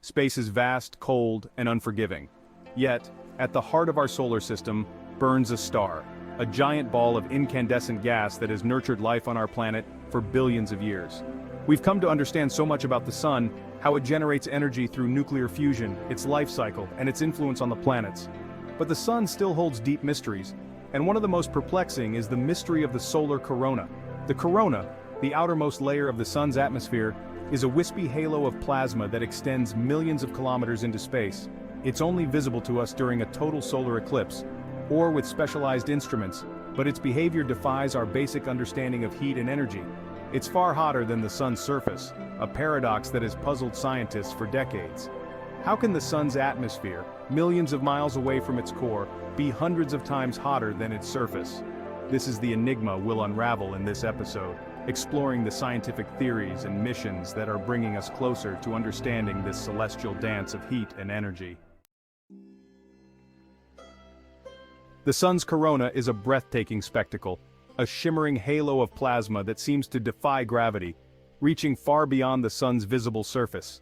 Space is vast, cold, and unforgiving. Yet, at the heart of our solar system, burns a star, a giant ball of incandescent gas that has nurtured life on our planet for billions of years. We've come to understand so much about the sun, how it generates energy through nuclear fusion, its life cycle, and its influence on the planets. But the sun still holds deep mysteries, and one of the most perplexing is the mystery of the solar corona. The corona, the outermost layer of the sun's atmosphere, is a wispy halo of plasma that extends millions of kilometers into space. It's only visible to us during a total solar eclipse, or with specialized instruments, but its behavior defies our basic understanding of heat and energy. It's far hotter than the sun's surface, a paradox that has puzzled scientists for decades. How can the sun's atmosphere, millions of miles away from its core, be hundreds of times hotter than its surface? This is the enigma we'll unravel in this episode, exploring the scientific theories and missions that are bringing us closer to understanding this celestial dance of heat and energy. The sun's corona is a breathtaking spectacle, a shimmering halo of plasma that seems to defy gravity, reaching far beyond the sun's visible surface.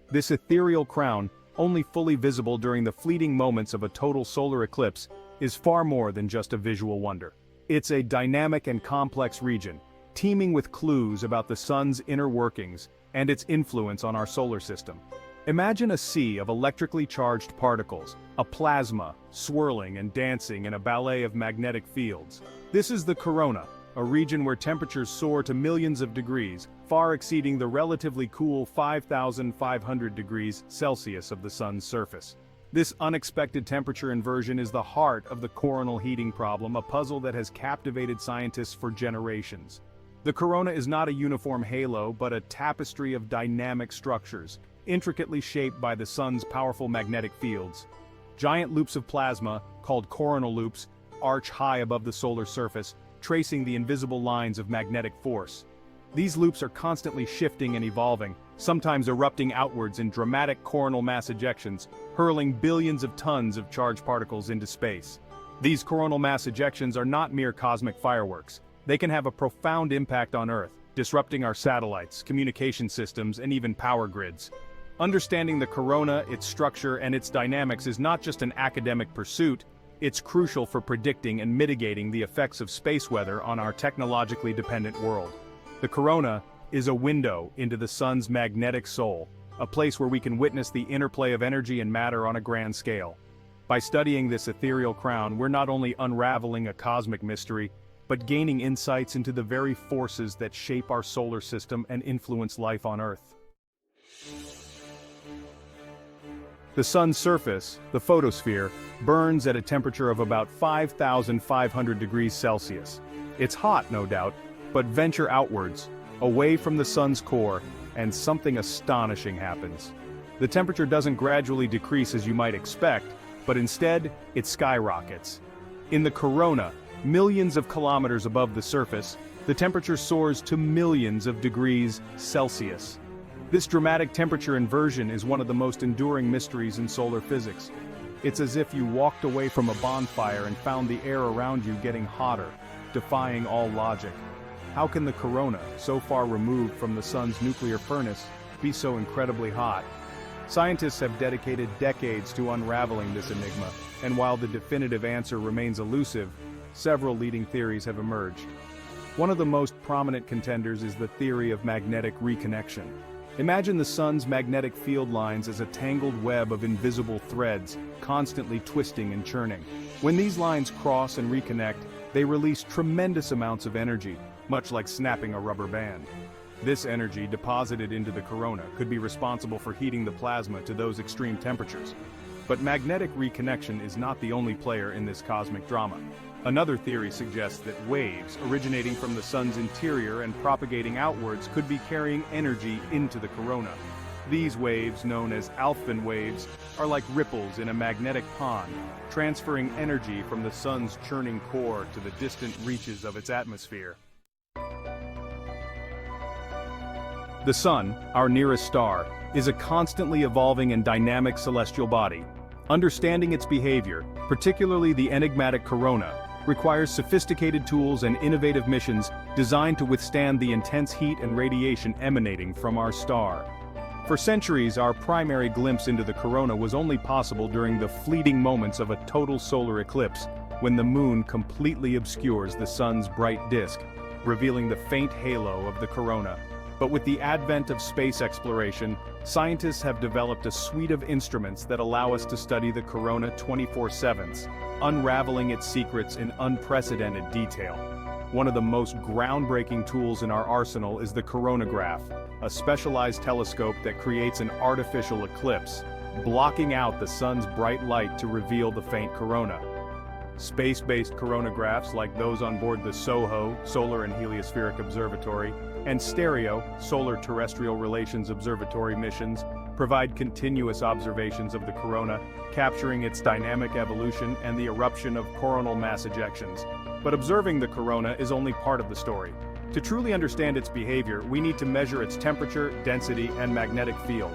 This ethereal crown, only fully visible during the fleeting moments of a total solar eclipse, is far more than just a visual wonder. It's a dynamic and complex region, teeming with clues about the sun's inner workings and its influence on our solar system. Imagine a sea of electrically charged particles, a plasma, swirling and dancing in a ballet of magnetic fields. This is the corona, a region where temperatures soar to millions of degrees, far exceeding the relatively cool 5,500 degrees Celsius of the sun's surface. This unexpected temperature inversion is the heart of the coronal heating problem, a puzzle that has captivated scientists for generations. The corona is not a uniform halo, but a tapestry of dynamic structures, intricately shaped by the sun's powerful magnetic fields. Giant loops of plasma, called coronal loops, arch high above the solar surface, tracing the invisible lines of magnetic force. These loops are constantly shifting and evolving, sometimes erupting outwards in dramatic coronal mass ejections, hurling billions of tons of charged particles into space. These coronal mass ejections are not mere cosmic fireworks. They can have a profound impact on Earth, disrupting our satellites, communication systems, and even power grids. Understanding the corona, its structure, and its dynamics is not just an academic pursuit, it's crucial for predicting and mitigating the effects of space weather on our technologically dependent world. The corona is a window into the sun's magnetic soul, a place where we can witness the interplay of energy and matter on a grand scale. By studying this ethereal crown, we're not only unraveling a cosmic mystery, but gaining insights into the very forces that shape our solar system and influence life on Earth. The sun's surface, the photosphere, burns at a temperature of about 5,500 degrees Celsius. It's hot, no doubt, but venture outwards, away from the sun's core, and something astonishing happens. The temperature doesn't gradually decrease as you might expect, but instead, it skyrockets. In the corona, millions of kilometers above the surface, the temperature soars to millions of degrees Celsius. This dramatic temperature inversion is one of the most enduring mysteries in solar physics. It's as if you walked away from a bonfire and found the air around you getting hotter, defying all logic. How can the corona, so far removed from the sun's nuclear furnace, be so incredibly hot? Scientists have dedicated decades to unraveling this enigma, and while the definitive answer remains elusive, several leading theories have emerged. One of the most prominent contenders is the theory of magnetic reconnection. Imagine the sun's magnetic field lines as a tangled web of invisible threads, constantly twisting and churning. When these lines cross and reconnect, they release tremendous amounts of energy, much like snapping a rubber band. This energy, deposited into the corona, could be responsible for heating the plasma to those extreme temperatures. But magnetic reconnection is not the only player in this cosmic drama. Another theory suggests that waves originating from the sun's interior and propagating outwards could be carrying energy into the corona. These waves, known as Alphen waves, are like ripples in a magnetic pond, transferring energy from the sun's churning core to the distant reaches of its atmosphere. The sun, our nearest star, is a constantly evolving and dynamic celestial body. Understanding its behavior, particularly the enigmatic corona, requires sophisticated tools and innovative missions designed to withstand the intense heat and radiation emanating from our star. For centuries, our primary glimpse into the corona was only possible during the fleeting moments of a total solar eclipse, when the moon completely obscures the sun's bright disk, revealing the faint halo of the corona. But with the advent of space exploration, scientists have developed a suite of instruments that allow us to study the corona 24/7, unraveling its secrets in unprecedented detail. One of the most groundbreaking tools in our arsenal is the coronagraph, a specialized telescope that creates an artificial eclipse, blocking out the sun's bright light to reveal the faint corona. Space-based coronagraphs like those on board the SOHO, Solar and Heliospheric Observatory, and STEREO, Solar Terrestrial Relations Observatory missions, provide continuous observations of the corona, capturing its dynamic evolution and the eruption of coronal mass ejections. But observing the corona is only part of the story. To truly understand its behavior, we need to measure its temperature, density, and magnetic field.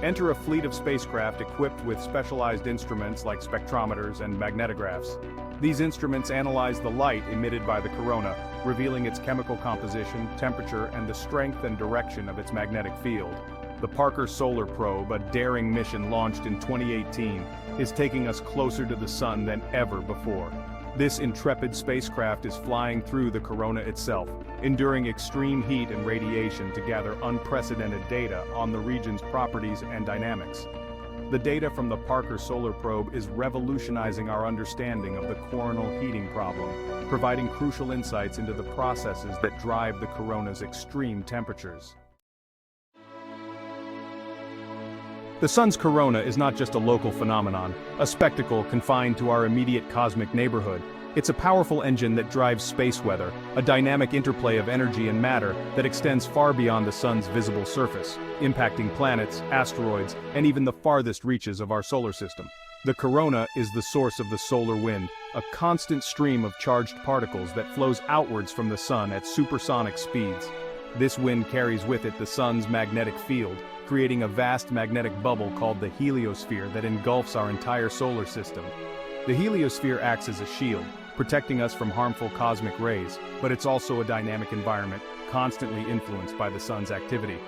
Enter a fleet of spacecraft equipped with specialized instruments like spectrometers and magnetographs. These instruments analyze the light emitted by the corona, revealing its chemical composition, temperature, and the strength and direction of its magnetic field. The Parker Solar Probe, a daring mission launched in 2018, is taking us closer to the sun than ever before. This intrepid spacecraft is flying through the corona itself, enduring extreme heat and radiation to gather unprecedented data on the region's properties and dynamics. The data from the Parker Solar Probe is revolutionizing our understanding of the coronal heating problem, providing crucial insights into the processes that drive the corona's extreme temperatures. The sun's corona is not just a local phenomenon, a spectacle confined to our immediate cosmic neighborhood. It's a powerful engine that drives space weather, a dynamic interplay of energy and matter that extends far beyond the sun's visible surface, impacting planets, asteroids, and even the farthest reaches of our solar system. The corona is the source of the solar wind, a constant stream of charged particles that flows outwards from the sun at supersonic speeds. This wind carries with it the sun's magnetic field, creating a vast magnetic bubble called the heliosphere that engulfs our entire solar system. The heliosphere acts as a shield, protecting us from harmful cosmic rays, but it's also a dynamic environment, constantly influenced by the sun's activity.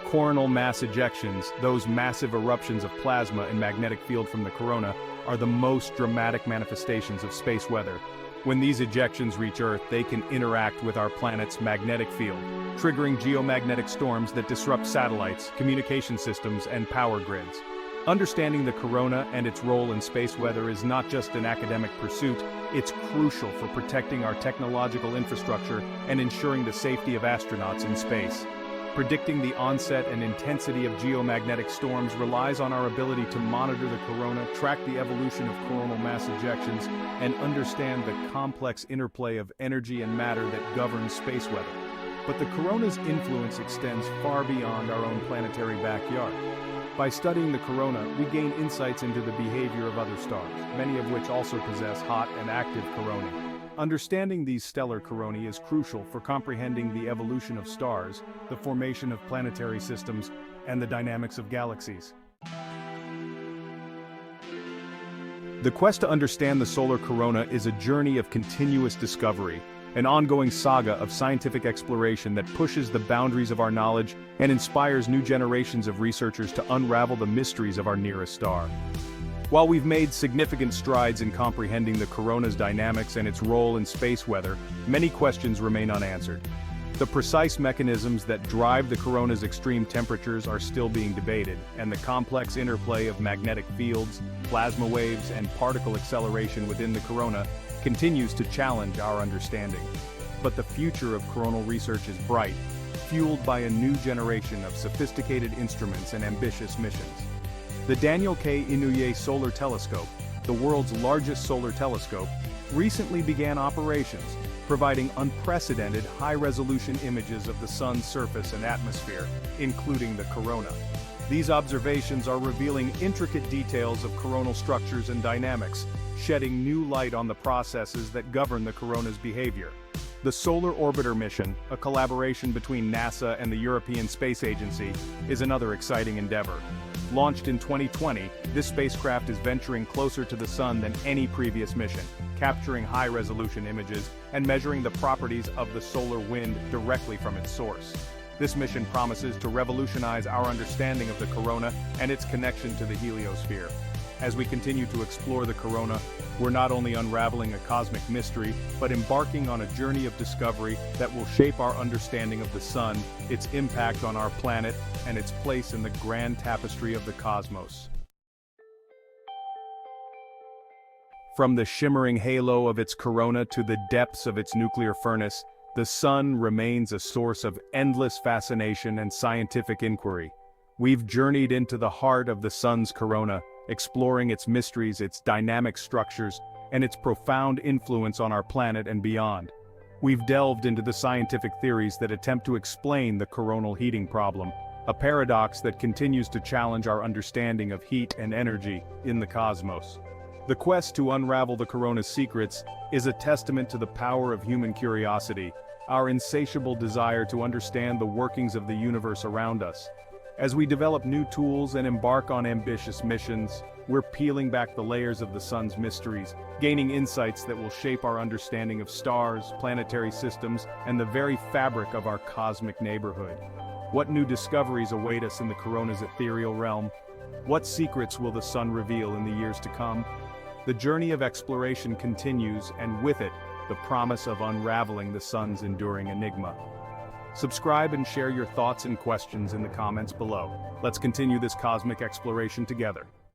Coronal mass ejections, those massive eruptions of plasma and magnetic field from the corona, are the most dramatic manifestations of space weather. When these ejections reach Earth, they can interact with our planet's magnetic field, triggering geomagnetic storms that disrupt satellites, communication systems, and power grids. Understanding the corona and its role in space weather is not just an academic pursuit, it's crucial for protecting our technological infrastructure and ensuring the safety of astronauts in space. Predicting the onset and intensity of geomagnetic storms relies on our ability to monitor the corona, track the evolution of coronal mass ejections, and understand the complex interplay of energy and matter that governs space weather. But the corona's influence extends far beyond our own planetary backyard. By studying the corona, we gain insights into the behavior of other stars, many of which also possess hot and active coronae. Understanding these stellar coronae is crucial for comprehending the evolution of stars, the formation of planetary systems, and the dynamics of galaxies. The quest to understand the solar corona is a journey of continuous discovery, an ongoing saga of scientific exploration that pushes the boundaries of our knowledge and inspires new generations of researchers to unravel the mysteries of our nearest star. While we've made significant strides in comprehending the corona's dynamics and its role in space weather, many questions remain unanswered. The precise mechanisms that drive the corona's extreme temperatures are still being debated, and the complex interplay of magnetic fields, plasma waves, and particle acceleration within the corona continues to challenge our understanding. But the future of coronal research is bright, fueled by a new generation of sophisticated instruments and ambitious missions. The Daniel K. Inouye Solar Telescope, the world's largest solar telescope, recently began operations, providing unprecedented high-resolution images of the sun's surface and atmosphere, including the corona. These observations are revealing intricate details of coronal structures and dynamics, shedding new light on the processes that govern the corona's behavior. The Solar Orbiter mission, a collaboration between NASA and the European Space Agency, is another exciting endeavor. Launched in 2020, this spacecraft is venturing closer to the sun than any previous mission, capturing high-resolution images and measuring the properties of the solar wind directly from its source. This mission promises to revolutionize our understanding of the corona and its connection to the heliosphere. As we continue to explore the corona, we're not only unraveling a cosmic mystery, but embarking on a journey of discovery that will shape our understanding of the sun, its impact on our planet, and its place in the grand tapestry of the cosmos. From the shimmering halo of its corona to the depths of its nuclear furnace, the sun remains a source of endless fascination and scientific inquiry. We've journeyed into the heart of the sun's corona, exploring its mysteries, its dynamic structures, and its profound influence on our planet and beyond. We've delved into the scientific theories that attempt to explain the coronal heating problem, a paradox that continues to challenge our understanding of heat and energy in the cosmos. The quest to unravel the corona's secrets is a testament to the power of human curiosity, our insatiable desire to understand the workings of the universe around us. As we develop new tools and embark on ambitious missions, we're peeling back the layers of the sun's mysteries, gaining insights that will shape our understanding of stars, planetary systems, and the very fabric of our cosmic neighborhood. What new discoveries await us in the corona's ethereal realm? What secrets will the sun reveal in the years to come? The journey of exploration continues, and with it, the promise of unraveling the sun's enduring enigma. Subscribe and share your thoughts and questions in the comments below. Let's continue this cosmic exploration together.